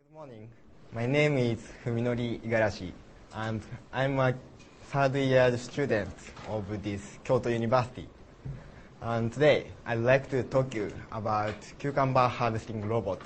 Good morning. My name is Fuminori Igarashi, and I'm a third-year student of this Kyoto University. And today, I'd like to talk to you about cucumber harvesting robot.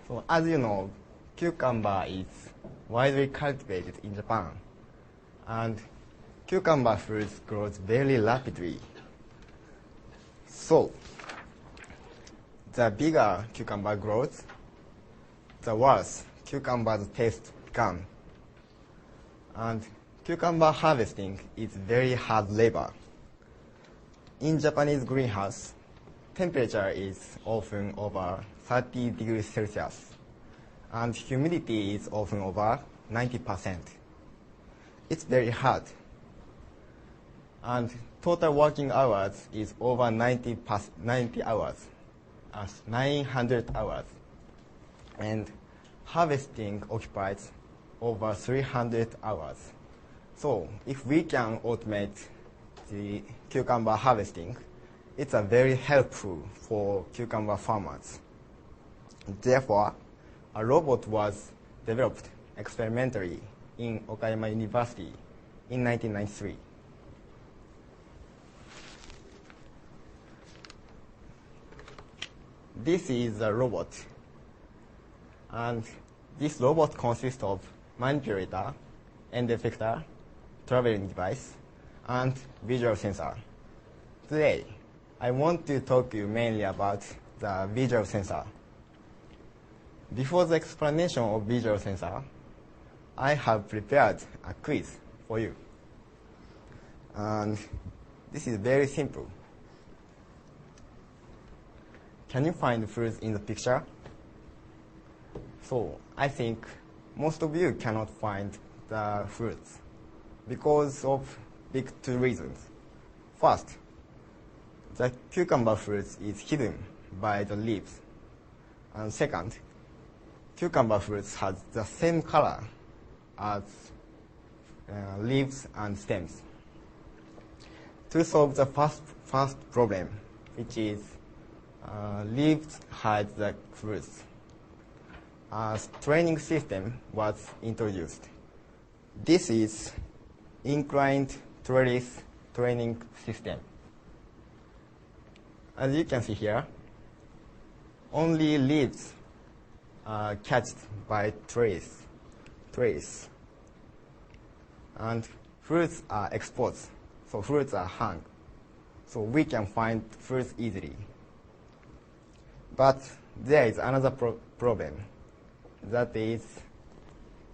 So, as you know, cucumber is widely cultivated in Japan, and cucumber fruits grows very rapidly. So, the bigger cucumber grows, the worse cucumber's taste becomes. And cucumber harvesting is very hard labor. In Japanese greenhouse, temperature is often over 30 degrees Celsius, and humidity is often over 90%. It's very hard. And total working hours is over 90 hours. As 900 hours, and harvesting occupies over 300 hours. So if we can automate the cucumber harvesting, it's a very helpful for cucumber farmers. Therefore, a robot was developed experimentally in Okayama University in 1993. This is a robot, and this robot consists of manipulator, end effector, traveling device, and visual sensor. Today, I want to talk to you mainly about the visual sensor. Before the explanation of visual sensor, I have prepared a quiz for you. And this is very simple. Can you find fruits in the picture? So I think most of you cannot find the fruits because of big two reasons. First, the cucumber fruits is hidden by the leaves. And second, cucumber fruits has the same color as leaves and stems. To solve the first problem, which is leaves hide the fruits, a training system was introduced. This is inclined trellis training system. As you can see here, only leaves are catched by trellis, and fruits are exposed, so fruits are hung, so we can find fruits easily. But there is another problem. That is,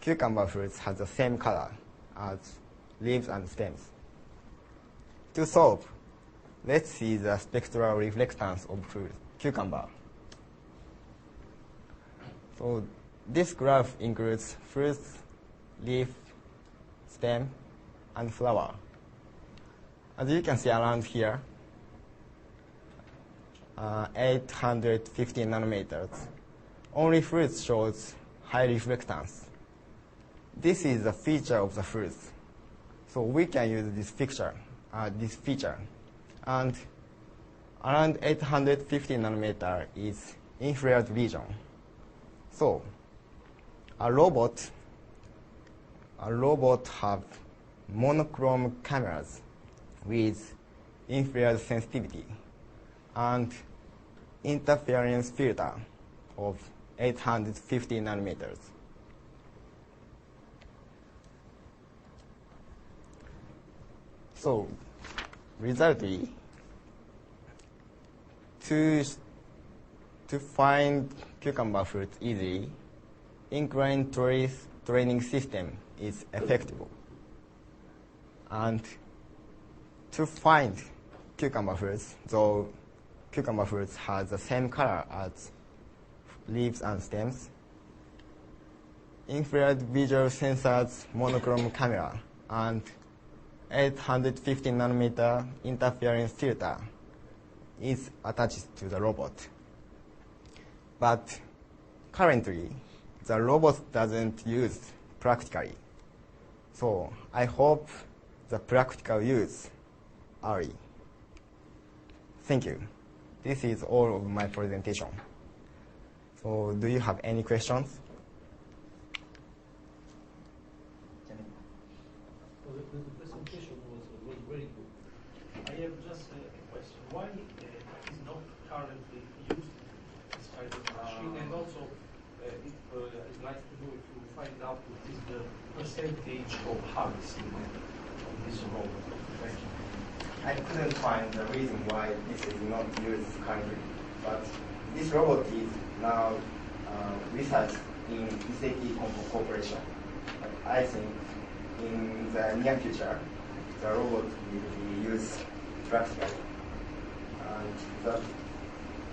cucumber fruits have the same color as leaves and stems. To solve, let's see the spectral reflectance of cucumber. So this graph includes fruits, leaf, stem, and flower. As you can see around here, 850 nanometers. Only fruits shows high reflectance. This is a feature of the fruits. So we can use this feature. And around 850 nanometer is infrared vision. So a robot have monochrome cameras with infrared sensitivity and interference filter of 850 nanometers. So, resultly, to find cucumber fruit easily, inclined trellis training system is effective. And to find cucumber fruits, though cucumber fruits has the same color as leaves and stems, infrared visual sensors monochrome camera and 850 nanometer interference filter is attached to the robot. But currently, the robot doesn't use practically. So I hope the practical use early. Thank you. this is all of my presentation. So do you have any questions? Well, the presentation was very good. I have just a question. Why is not currently used this kind of machine? And also, I'd like to know if you find out what is the percentage of harvesting of this robot. Thank you. I couldn't find the reason why this is not used currently, but this robot is now researched in Iseki Corporation. But I think in the near future, the robot will be used practically, and the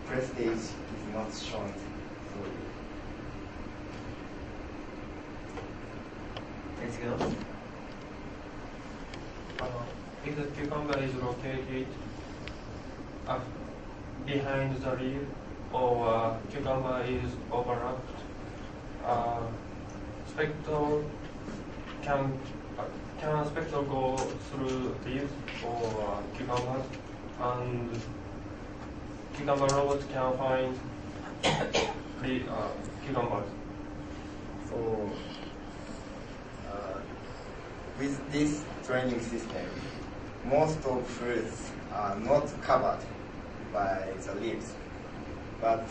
prestige is not shown. Anything else? If the cucumber is located behind the leaf or cucumber is overlapped, spectral can spectral go through leaves or cucumbers, and cucumber robot can find the cucumbers. So with this training system, most of fruits are not covered by the leaves. But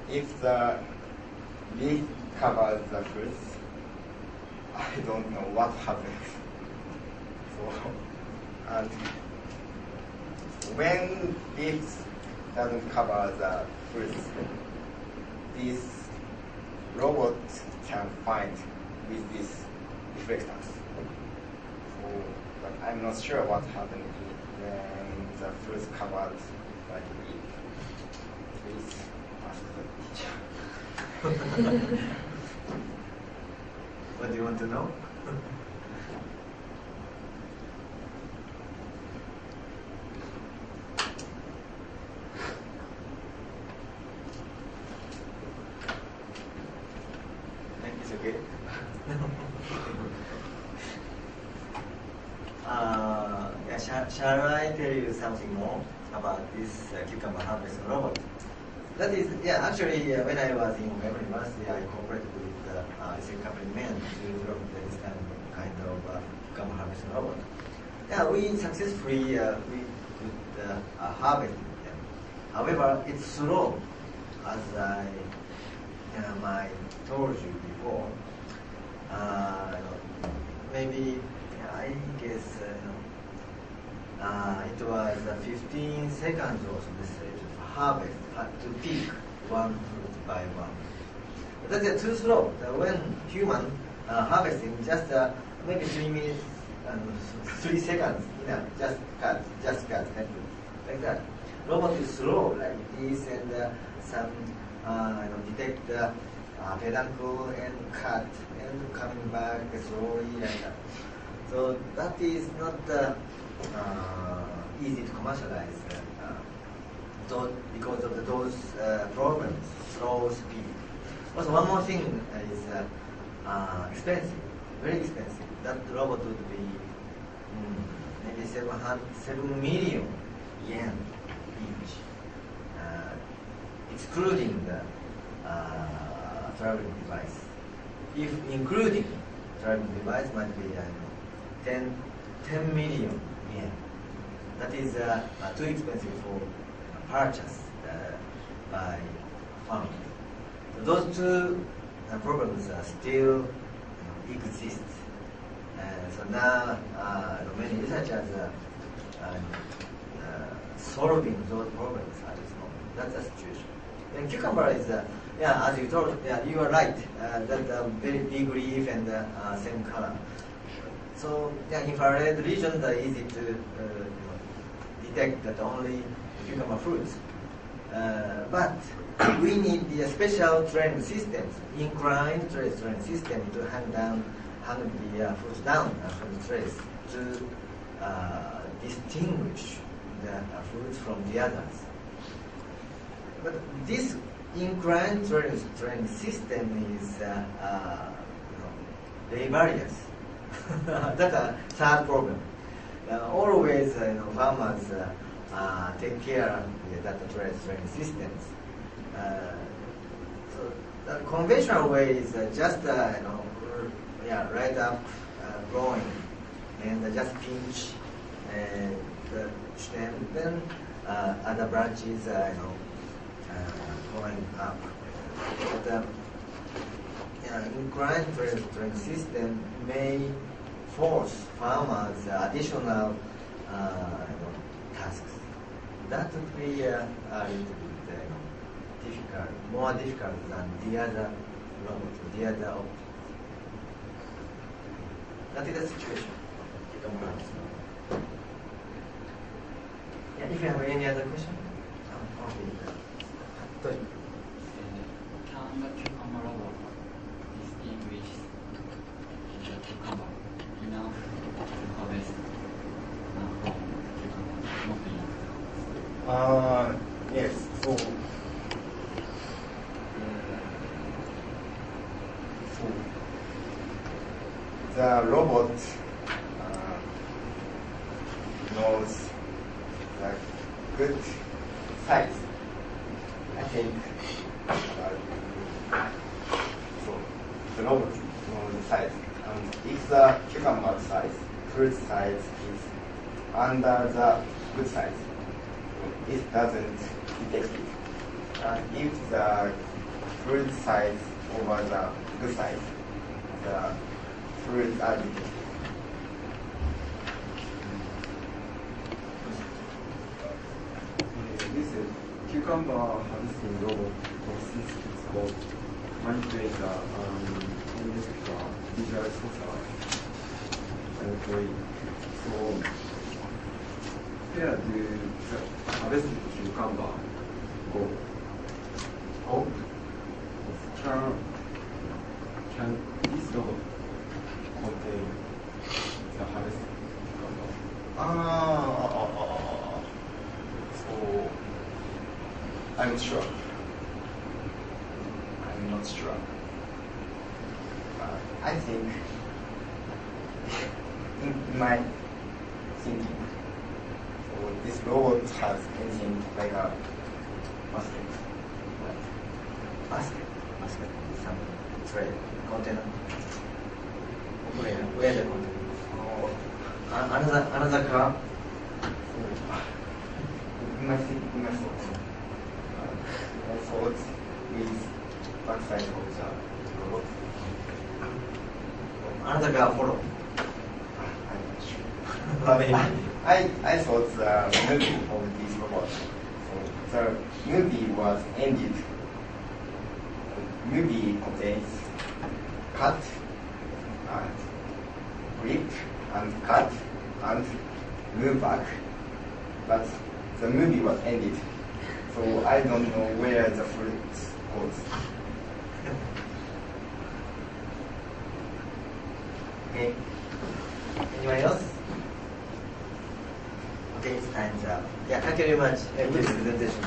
if the leaf covers the fruits, I don't know what happens. So, and when leaves doesn't cover the fruits, this robot can find with these reflectors. So, but I'm not sure what happened when the fruits covered by the leaf. Please ask the teacher. What do you want to know? It's okay. Shall I tell you something more about this cucumber harvesting robot? That is, actually, when I was in Fuminori University, I cooperated with the company men to develop this kind of cucumber harvesting robot. Yeah, we successfully we could harvest them. However, it's slow, as I told you before. Maybe I guess it was 15 seconds or so to harvest, to pick one fruit by one. That's too slow. When human harvesting, just maybe 3 minutes and 3 seconds, just cut, like that. Robot is slow like this, and some detect peduncle and cut and coming back slowly like that. So that is not easy to commercialize because of those problems, slow speed. Also, one more thing is expensive, very expensive. That robot would be maybe 7 million yen each, excluding the traveling device. If including traveling device, might be 10 million yen. That is too expensive for purchase by farmers. Those two problems still exist. So now many researchers are solving those problems at this moment. That's the situation. And cucumber is, as you told, you are right, that very big leaf and same color. So infrared regions are easy to detect that only cucumber fruits. But we need the special training systems, inclined trace training system to hang the fruits down from the trace to distinguish the fruits from the others. But this inclined training system is laborious. That's a third problem. Always, farmers take care of the data training systems. So the conventional way is just right up going and just pinch the stem, then other branches going up. But inclined training system may force farmers additional tasks. That would be a little bit difficult, more difficult than the other robot, the other object. That is the situation. Yeah, if you have any other question, okay. Can the cucumber robot distinguish the cucumber enough to harvest from cucumber, not enough? Yes. So, the robot knows the good size. I think so. The robot knows the size, and if the cucumber size, fruit size is under the good size, it doesn't detect it. And if the fruit size over the good size, the fruits are detected. This cucumber harvesting robot consists of manipulator and conductor visual sensor and drawing. So where do the harvested cucumber go? Can this robot contain the harvested cucumber? So I'm not sure. I think, in my thinking, so this robot has anything like a basket. Basket, some tray, container. Where the container? Another car. In my thoughts, with backside of the robot. Another car follow. I'm not sure. But I thought the movie of this robot. So the movie was ended. The movie contains cut and grip and cut and move back. But the movie was ended. So I don't know where the fruit goes. Okay. Anyone else? Okay, it's time's up. Yeah, thank you very much for this presentation.